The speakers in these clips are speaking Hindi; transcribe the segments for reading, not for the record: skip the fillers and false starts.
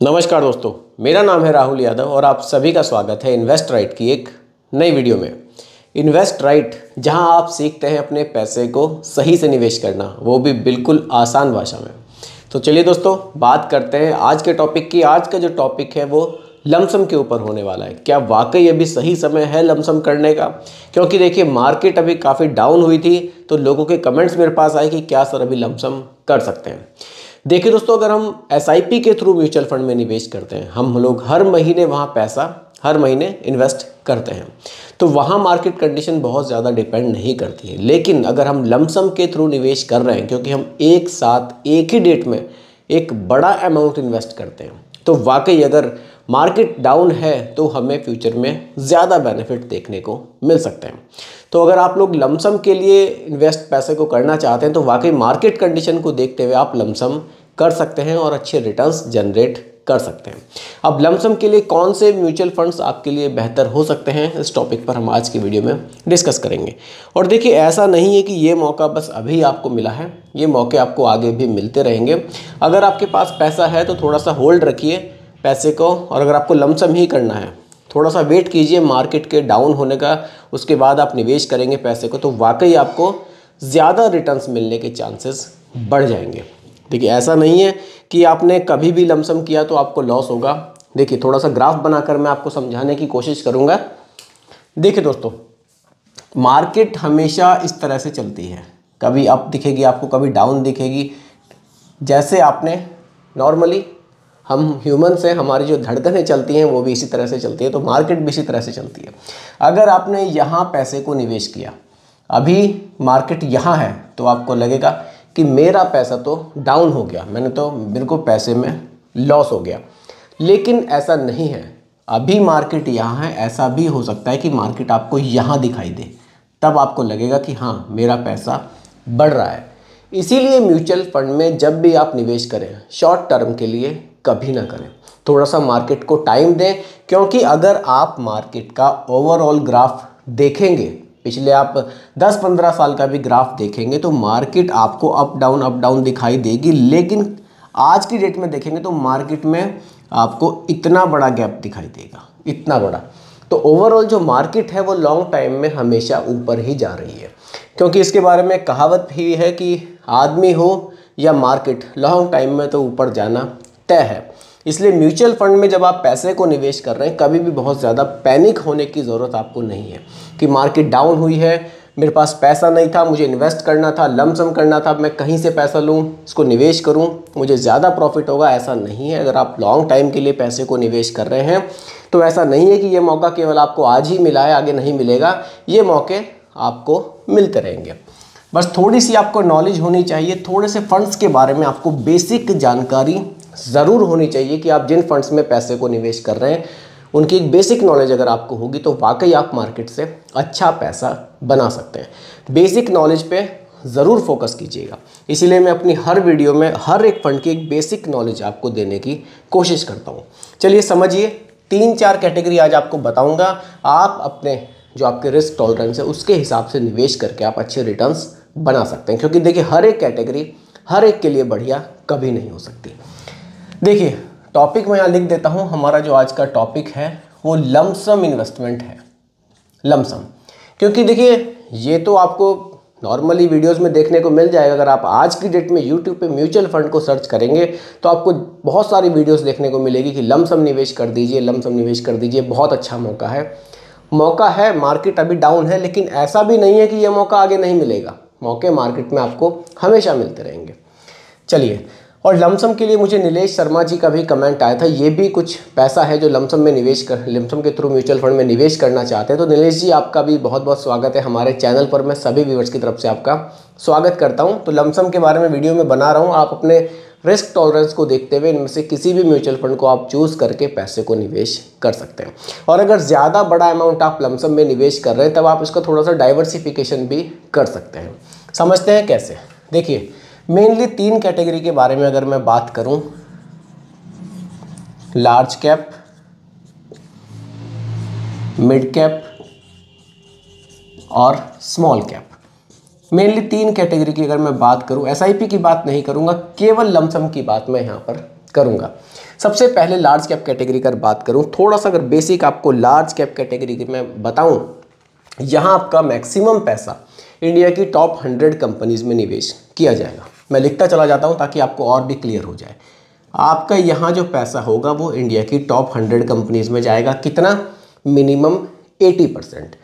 नमस्कार दोस्तों, मेरा नाम है राहुल यादव और आप सभी का स्वागत है इन्वेस्ट राइट की एक नई वीडियो में। इन्वेस्ट राइट, जहां आप सीखते हैं अपने पैसे को सही से निवेश करना, वो भी बिल्कुल आसान भाषा में। तो चलिए दोस्तों, बात करते हैं आज के टॉपिक की। आज का जो टॉपिक है वो लमसम के ऊपर होने वाला है। क्या वाकई अभी सही समय है लमसम करने का? क्योंकि देखिए, मार्केट अभी काफ़ी डाउन हुई थी, तो लोगों के कमेंट्स मेरे पास आए कि क्या सर अभी लमसम कर सकते हैं। देखिए दोस्तों, अगर हम एसआईपी के थ्रू म्यूचुअल फंड में निवेश करते हैं, हम लोग हर महीने वहाँ पैसा हर महीने इन्वेस्ट करते हैं, तो वहाँ मार्केट कंडीशन बहुत ज़्यादा डिपेंड नहीं करती है। लेकिन अगर हम लमसम के थ्रू निवेश कर रहे हैं, क्योंकि हम एक साथ एक ही डेट में एक बड़ा अमाउंट इन्वेस्ट करते हैं, तो वाकई अगर मार्केट डाउन है तो हमें फ्यूचर में ज़्यादा बेनिफिट देखने को मिल सकते हैं। तो अगर आप लोग लमसम के लिए इन्वेस्ट पैसे को करना चाहते हैं, तो वाकई मार्केट कंडीशन को देखते हुए आप लमसम कर सकते हैं और अच्छे रिटर्न्स जनरेट कर सकते हैं। अब लमसम के लिए कौन से म्यूचुअल फंड्स आपके लिए बेहतर हो सकते हैं, इस टॉपिक पर हम आज की वीडियो में डिस्कस करेंगे। और देखिए, ऐसा नहीं है कि ये मौका बस अभी आपको मिला है, ये मौके आपको आगे भी मिलते रहेंगे। अगर आपके पास पैसा है तो थोड़ा सा होल्ड रखिए पैसे को, और अगर आपको लमसम ही करना है, थोड़ा सा वेट कीजिए मार्केट के डाउन होने का, उसके बाद आप निवेश करेंगे पैसे को, तो वाकई आपको ज़्यादा रिटर्न्स मिलने के चांसेस बढ़ जाएंगे। देखिए, ऐसा नहीं है कि आपने कभी भी लमसम किया तो आपको लॉस होगा। देखिए, थोड़ा सा ग्राफ बनाकर मैं आपको समझाने की कोशिश करूँगा। देखिए दोस्तों, मार्केट हमेशा इस तरह से चलती है, कभी अप दिखेगी आपको, कभी डाउन दिखेगी। जैसे आपने नॉर्मली, हम ह्यूमन से हमारी जो धड़कनें चलती हैं वो भी इसी तरह से चलती है, तो मार्केट भी इसी तरह से चलती है। अगर आपने यहाँ पैसे को निवेश किया, अभी मार्केट यहाँ है, तो आपको लगेगा कि मेरा पैसा तो डाउन हो गया, मैंने तो बिल्कुल पैसे में लॉस हो गया। लेकिन ऐसा नहीं है, अभी मार्केट यहाँ है, ऐसा भी हो सकता है कि मार्केट आपको यहाँ दिखाई दे, तब आपको लगेगा कि हाँ, मेरा पैसा बढ़ रहा है। इसीलिए म्यूचुअल फंड में जब भी आप निवेश करें, शॉर्ट टर्म के लिए कभी ना करें, थोड़ा सा मार्केट को टाइम दें। क्योंकि अगर आप मार्केट का ओवरऑल ग्राफ देखेंगे, पिछले आप 10-15 साल का भी ग्राफ देखेंगे, तो मार्केट आपको अप डाउन दिखाई देगी। लेकिन आज की डेट में देखेंगे तो मार्केट में आपको इतना बड़ा गैप दिखाई देगा, इतना बड़ा। तो ओवरऑल जो मार्केट है वो लॉन्ग टाइम में हमेशा ऊपर ही जा रही है, क्योंकि इसके बारे में कहावत भी है कि आदमी हो या मार्केट, लॉन्ग टाइम में तो ऊपर जाना तय है। इसलिए म्यूचुअल फंड में जब आप पैसे को निवेश कर रहे हैं, कभी भी बहुत ज़्यादा पैनिक होने की ज़रूरत आपको नहीं है कि मार्केट डाउन हुई है, मेरे पास पैसा नहीं था, मुझे इन्वेस्ट करना था, लमसम करना था, मैं कहीं से पैसा लूँ, इसको निवेश करूँ, मुझे ज़्यादा प्रॉफिट होगा, ऐसा नहीं है। अगर आप लॉन्ग टाइम के लिए पैसे को निवेश कर रहे हैं, तो ऐसा नहीं है कि ये मौका केवल आपको आज ही मिला है, आगे नहीं मिलेगा। ये मौके आपको मिलते रहेंगे। बस थोड़ी सी आपको नॉलेज होनी चाहिए, थोड़े से फंड्स के बारे में आपको बेसिक जानकारी ज़रूर होनी चाहिए कि आप जिन फंड्स में पैसे को निवेश कर रहे हैं, उनकी एक बेसिक नॉलेज अगर आपको होगी तो वाकई आप मार्केट से अच्छा पैसा बना सकते हैं। बेसिक नॉलेज पे ज़रूर फोकस कीजिएगा। इसीलिए मैं अपनी हर वीडियो में हर एक फंड की एक बेसिक नॉलेज आपको देने की कोशिश करता हूँ। चलिए समझिए, 3-4 कैटेगरी आज आपको बताऊँगा। आप अपने जो आपके रिस्क टॉलरेंस है उसके हिसाब से निवेश करके आप अच्छे रिटर्न्स बना सकते हैं। क्योंकि देखिए, हर एक कैटेगरी हर एक के लिए बढ़िया कभी नहीं हो सकती। देखिए, टॉपिक मैं यहाँ लिख देता हूँ। हमारा जो आज का टॉपिक है वो लमसम इन्वेस्टमेंट है। लमसम, क्योंकि देखिए, ये तो आपको नॉर्मली वीडियोस में देखने को मिल जाएगा। अगर आप आज की डेट में यूट्यूब पे म्यूचुअल फंड को सर्च करेंगे तो आपको बहुत सारी वीडियोस देखने को मिलेगी कि लमसम निवेश कर दीजिए, लमसम निवेश कर दीजिए, बहुत अच्छा मौका है। मौका है, मार्केट अभी डाउन है, लेकिन ऐसा भी नहीं है कि ये मौका आगे नहीं मिलेगा। मौके मार्केट में आपको हमेशा मिलते रहेंगे। चलिए, और लमसम के लिए मुझे नीलेश शर्मा जी का भी कमेंट आया था। ये भी कुछ पैसा है जो लमसम में लमसम के थ्रू म्यूचुअल फंड में निवेश करना चाहते हैं। तो नीलेश जी, आपका भी बहुत बहुत स्वागत है हमारे चैनल पर। मैं सभी व्यूअर्स की तरफ से आपका स्वागत करता हूं। तो लमसम के बारे में वीडियो में बना रहा हूं। आप अपने रिस्क टॉलरेंस को देखते हुए इनमें से किसी भी म्यूचुअल फंड को आप चूज़ करके पैसे को निवेश कर सकते हैं। और अगर ज़्यादा बड़ा अमाउंट आप लमसम में निवेश कर रहे हैं, तब आप इसका थोड़ा सा डाइवर्सिफिकेशन भी कर सकते हैं। समझते हैं कैसे? देखिए, मेनली 3 कैटेगरी के बारे में अगर मैं बात करूं, लार्ज कैप, मिड कैप और स्मॉल कैप। मेनली 3 कैटेगरी की अगर मैं बात करूं, एसआईपी की बात नहीं करूंगा, केवल लमसम की बात मैं यहां पर करूंगा। सबसे पहले लार्ज कैप कैटेगरी की बात करूं, थोड़ा सा अगर बेसिक आपको लार्ज कैप कैटेगरी की मैं बताऊं, यहाँ आपका मैक्सिमम पैसा इंडिया की टॉप 100 कंपनीज में निवेश किया जाएगा। मैं लिखता चला जाता हूँ ताकि आपको और भी क्लियर हो जाए। आपका यहाँ जो पैसा होगा वो इंडिया की टॉप 100 कंपनीज में जाएगा। कितना? मिनिमम 80%।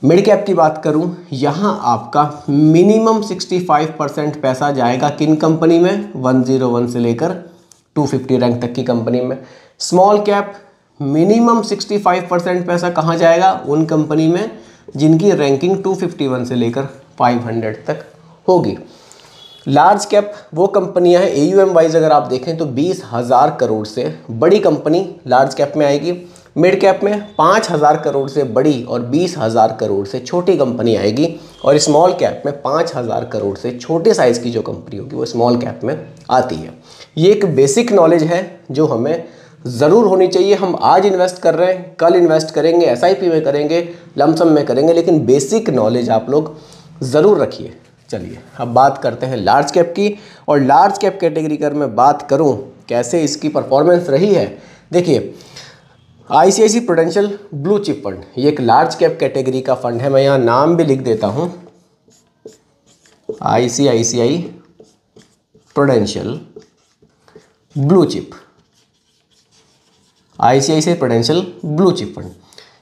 मिड कैप की बात करूं, यहाँ आपका मिनिमम 65% पैसा जाएगा किन कंपनी में? 101 से लेकर 250 रैंक तक की कंपनी में। स्मॉल कैप मिनिमम 65% पैसा कहाँ जाएगा? उन कंपनी में जिनकी रैंकिंग 251 से लेकर 500 तक होगी। लार्ज कैप वो कंपनियां हैं, AUM वाइज अगर आप देखें तो 20,000 करोड़ से बड़ी कंपनी लार्ज कैप में आएगी। मिड कैप में 5,000 करोड़ से बड़ी और 20,000 करोड़ से छोटी कंपनी आएगी। और स्मॉल कैप में 5,000 करोड़ से छोटे साइज़ की जो कंपनी होगी वो स्मॉल कैप में आती है। ये एक बेसिक नॉलेज है जो हमें ज़रूर होनी चाहिए। हम आज इन्वेस्ट कर रहे हैं, कल इन्वेस्ट करेंगे, SIP में करेंगे, लमसम में करेंगे, लेकिन बेसिक नॉलेज आप लोग ज़रूर रखिए। चलिए अब बात करते हैं लार्ज कैप की। और लार्ज कैप कैटेगरी की मैं बात करूं कैसे इसकी परफॉर्मेंस रही है, देखिए ICICI prudential blue chip fund, ये एक लार्ज कैप कैटेगरी का फंड है। मैं यहाँ नाम भी लिख देता हूँ, ICICI prudential blue chip, ICICI prudential blue chip fund,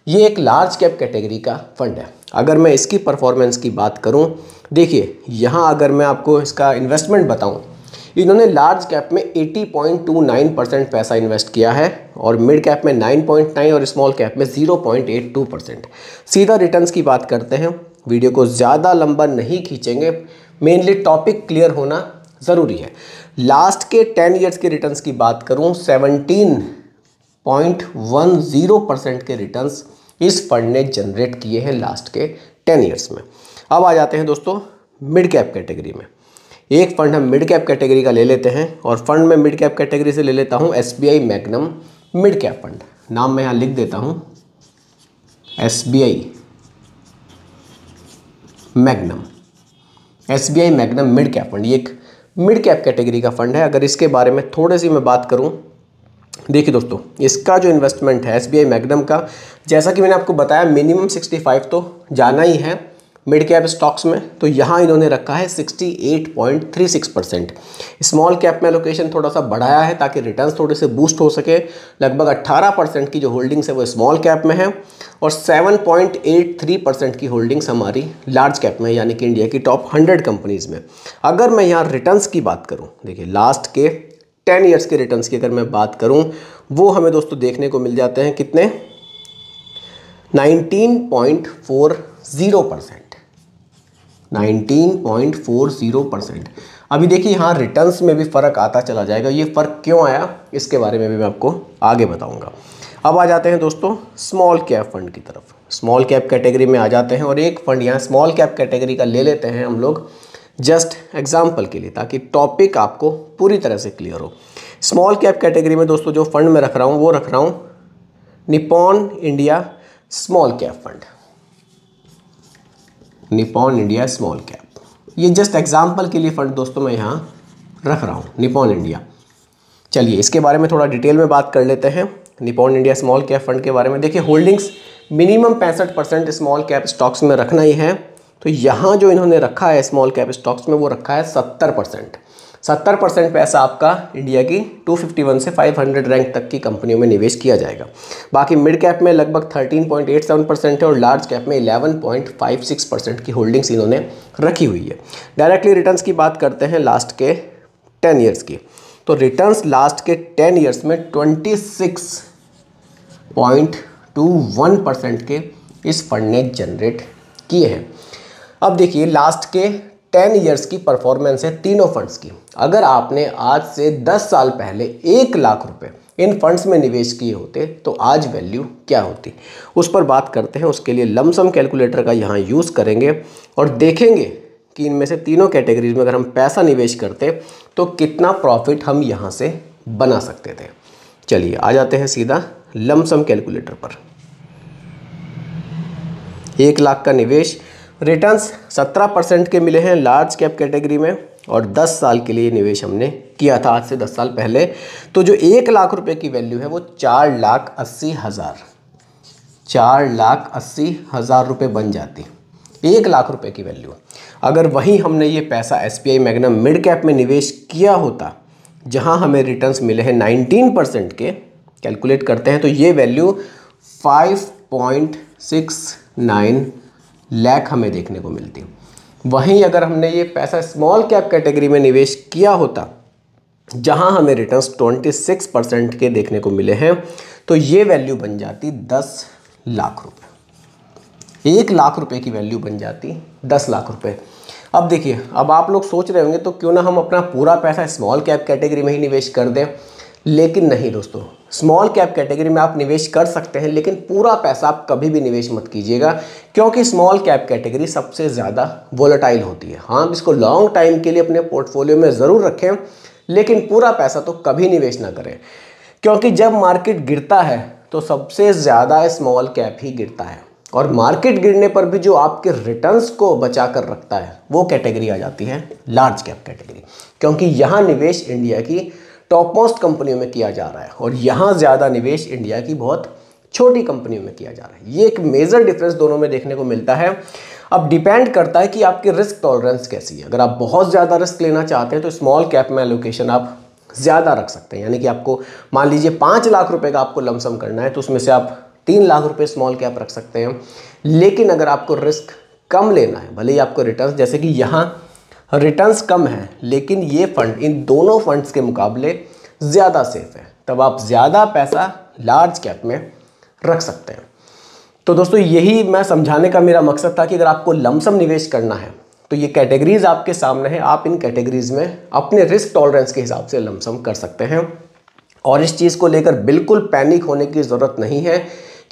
ये एक लार्ज कैप कैटेगरी का फंड है। अगर मैं इसकी परफॉर्मेंस की बात करूं, देखिए यहाँ अगर मैं आपको इसका इन्वेस्टमेंट बताऊं, इन्होंने लार्ज कैप में 80.29% पैसा इन्वेस्ट किया है और मिड कैप में 9.9 और स्मॉल कैप में 0.82%। सीधा रिटर्न्स की बात करते हैं, वीडियो को ज़्यादा लंबा नहीं खींचेंगे, मेनली टॉपिक क्लियर होना ज़रूरी है। लास्ट के 10 ईयर्स के रिटर्न्स की बात करूं, 17.10% के रिटर्न्स इस फंड ने जनरेट किए हैं लास्ट के 10 ईयर्स में। अब आ जाते हैं दोस्तों मिड कैप कैटेगरी में। एक फंड हम मिड कैप कैटेगरी का ले लेते हैं और फंड में मिड कैप कैटेगरी से ले लेता हूं SBI magnum mid cap fund. नाम मैं यहाँ लिख देता हूं, SBI magnum, SBI magnum mid cap fund. ये एक मिड कैप कैटेगरी का फंड है। अगर इसके बारे में थोड़ी सी मैं बात करूं, देखिए दोस्तों इसका जो इन्वेस्टमेंट है SBI मैग्नम का, जैसा कि मैंने आपको बताया मिनिमम 65 तो जाना ही है मिड कैप स्टॉक्स में, तो यहाँ इन्होंने रखा है 68.36%। स्मॉल कैप में लोकेशन थोड़ा सा बढ़ाया है ताकि रिटर्न्स थोड़े से बूस्ट हो सके। लगभग 18% की जो होल्डिंग्स है वो स्मॉल कैप में है और 7.83% की होल्डिंग्स हमारी लार्ज कैप में, यानी कि इंडिया की टॉप 100 कंपनीज़ में। अगर मैं यहाँ रिटर्न्स की बात करूँ, देखिए लास्ट के 10 ईयर्स के रिटर्न्स की अगर मैं बात करूँ, वो हमें दोस्तों देखने को मिल जाते हैं कितने? 19.40%। 19.40%। अभी देखिए यहाँ रिटर्न्स में भी फ़र्क आता चला जाएगा। ये फ़र्क क्यों आया इसके बारे में भी मैं आपको आगे बताऊंगा। अब आ जाते हैं दोस्तों स्मॉल कैप फंड की तरफ। स्मॉल कैप कैटेगरी में आ जाते हैं और एक फंड यहाँ स्मॉल कैप कैटेगरी का ले लेते हैं हम लोग, जस्ट एग्जाम्पल के लिए, ताकि टॉपिक आपको पूरी तरह से क्लियर हो। स्मॉल कैप कैटेगरी में दोस्तों जो फंड मैं रख रहा हूँ वो रख रहा हूँ Nippon India small cap fund, Nippon India small cap. ये जस्ट एग्जाम्पल के लिए फंड दोस्तों मैं यहाँ रख रहा हूँ, निपॉन इंडिया। चलिए इसके बारे में थोड़ा डिटेल में बात कर लेते हैं Nippon India small cap fund के बारे में। देखिए holdings minimum 65% small cap stocks में रखना ही है, तो यहाँ जो इन्होंने रखा है स्मॉल कैप स्टॉक्स में वो रखा है 70%। 70% पैसा आपका इंडिया की 251 से 500 रैंक तक की कंपनियों में निवेश किया जाएगा। बाकी मिड कैप में लगभग 13.87% है और लार्ज कैप में 11.56% की होल्डिंग्स इन्होंने रखी हुई है। डायरेक्टली रिटर्न्स की बात करते हैं लास्ट के 10 ईयर्स की, तो रिटर्न्स लास्ट के 10 ईयर्स में 26.21% के इस फंड ने जनरेट किए हैं। अब देखिए लास्ट के 10 ईयर्स की परफॉर्मेंस है तीनों फंड्स की। अगर आपने आज से 10 साल पहले 1 लाख रुपए इन फंड्स में निवेश किए होते तो आज वैल्यू क्या होती, उस पर बात करते हैं। उसके लिए लमसम कैलकुलेटर का यहाँ यूज़ करेंगे और देखेंगे कि इनमें से तीनों कैटेगरीज में अगर हम पैसा निवेश करते तो कितना प्रॉफिट हम यहाँ से बना सकते थे। चलिए आ जाते हैं सीधा लमसम कैलकुलेटर पर। 1 लाख का निवेश, रिटर्न्स 17% के मिले हैं लार्ज कैप कैटेगरी में और 10 साल के लिए निवेश हमने किया था आज से 10 साल पहले। तो जो 1 लाख रुपए की वैल्यू है वो 4,80,000 रुपये बन जाती। 1 लाख रुपए की वैल्यू। अगर वहीं हमने ये पैसा SBI मैग्नम मिड कैप में निवेश किया होता, जहां हमें रिटर्न्स मिले हैं 19% के, कैलकुलेट करते हैं तो ये वैल्यू 5.69 लाख हमें देखने को मिलती। वहीं अगर हमने ये पैसा स्मॉल कैप कैटेगरी में निवेश किया होता, जहां हमें रिटर्न्स 26% के देखने को मिले हैं, तो ये वैल्यू बन जाती 10 लाख रुपए। 1 लाख रुपए की वैल्यू बन जाती 10 लाख रुपए। अब देखिए, अब आप लोग सोच रहे होंगे तो क्यों ना हम अपना पूरा पैसा स्मॉल कैप कैटेगरी में ही निवेश कर दें। लेकिन नहीं दोस्तों, स्मॉल कैप कैटेगरी में आप निवेश कर सकते हैं, लेकिन पूरा पैसा आप कभी भी निवेश मत कीजिएगा, क्योंकि स्मॉल कैप कैटेगरी सबसे ज़्यादा वोलेटाइल होती है। हाँ, आप इसको लॉन्ग टाइम के लिए अपने पोर्टफोलियो में ज़रूर रखें, लेकिन पूरा पैसा तो कभी निवेश ना करें, क्योंकि जब मार्केट गिरता है तो सबसे ज़्यादा स्मॉल कैप ही गिरता है। और मार्केट गिरने पर भी जो आपके रिटर्न्स को बचा कर रखता है वो कैटेगरी आ जाती है लार्ज कैप कैटेगरी, क्योंकि यहाँ निवेश इंडिया की टॉप मोस्ट कंपनियों में किया जा रहा है और यहाँ ज़्यादा निवेश इंडिया की बहुत छोटी कंपनियों में किया जा रहा है। ये एक मेजर डिफरेंस दोनों में देखने को मिलता है। अब डिपेंड करता है कि आपकी रिस्क टॉलरेंस कैसी है। अगर आप बहुत ज़्यादा रिस्क लेना चाहते हैं तो स्मॉल कैप में एलोकेशन आप ज़्यादा रख सकते हैं, यानी कि आपको मान लीजिए 5 लाख रुपए का आपको लमसम करना है, तो उसमें से आप 3 लाख रुपए स्मॉल कैप रख सकते हैं। लेकिन अगर आपको रिस्क कम लेना है, भले ही आपको रिटर्न्स, जैसे कि यहाँ रिटर्न्स कम है लेकिन ये फंड इन दोनों फंड्स के मुकाबले ज़्यादा सेफ है, तब आप ज़्यादा पैसा लार्ज कैप में रख सकते हैं। तो दोस्तों, यही मैं समझाने का मेरा मकसद था कि अगर आपको लमसम निवेश करना है तो ये कैटेगरीज आपके सामने है, आप इन कैटेगरीज में अपने रिस्क टॉलरेंस के हिसाब से लमसम कर सकते हैं। और इस चीज़ को लेकर बिल्कुल पैनिक होने की ज़रूरत नहीं है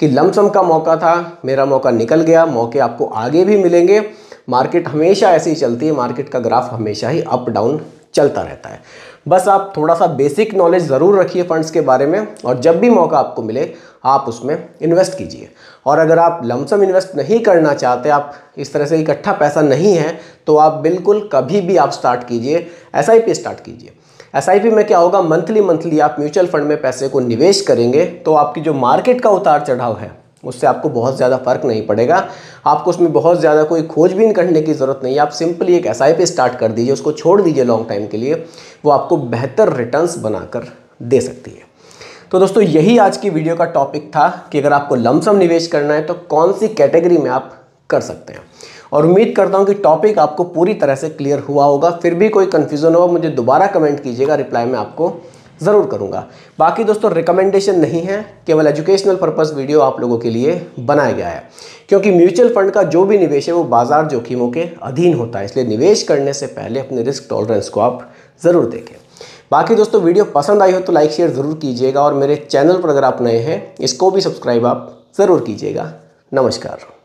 कि लमसम का मौका था, मेरा मौका निकल गया। मौके आपको आगे भी मिलेंगे। मार्केट हमेशा ऐसे ही चलती है, मार्केट का ग्राफ हमेशा ही अप डाउन चलता रहता है। बस आप थोड़ा सा बेसिक नॉलेज ज़रूर रखिए फंड्स के बारे में, और जब भी मौका आपको मिले आप उसमें इन्वेस्ट कीजिए। और अगर आप लमसम इन्वेस्ट नहीं करना चाहते, आप इस तरह से इकट्ठा पैसा नहीं है, तो आप बिल्कुल कभी भी आप स्टार्ट कीजिए, SIP स्टार्ट कीजिए। SIP में क्या होगा, मंथली आप म्यूचुअल फंड में पैसे को निवेश करेंगे तो आपकी जो मार्केट का उतार चढ़ाव है उससे आपको बहुत ज़्यादा फर्क नहीं पड़ेगा। आपको उसमें बहुत ज़्यादा कोई खोजबीन करने की ज़रूरत नहीं है। आप सिंपली एक SIP स्टार्ट कर दीजिए, उसको छोड़ दीजिए लॉन्ग टाइम के लिए, वो आपको बेहतर रिटर्न्स बनाकर दे सकती है। तो दोस्तों, यही आज की वीडियो का टॉपिक था कि अगर आपको लमसम निवेश करना है तो कौन सी कैटेगरी में आप कर सकते हैं। और उम्मीद करता हूं कि टॉपिक आपको पूरी तरह से क्लियर हुआ होगा। फिर भी कोई कन्फ्यूज़न हो मुझे दोबारा कमेंट कीजिएगा, रिप्लाई मैं आपको ज़रूर करूंगा। बाकी दोस्तों, रिकमेंडेशन नहीं है, केवल एजुकेशनल पर्पस वीडियो आप लोगों के लिए बनाया गया है, क्योंकि म्यूचुअल फंड का जो भी निवेश है वो बाजार जोखिमों के अधीन होता है। इसलिए निवेश करने से पहले अपने रिस्क टॉलरेंस को आप ज़रूर देखें। बाकी दोस्तों, वीडियो पसंद आई हो तो लाइक शेयर ज़रूर कीजिएगा, और मेरे चैनल पर अगर आप नए हैं इसको भी सब्सक्राइब आप ज़रूर कीजिएगा। नमस्कार।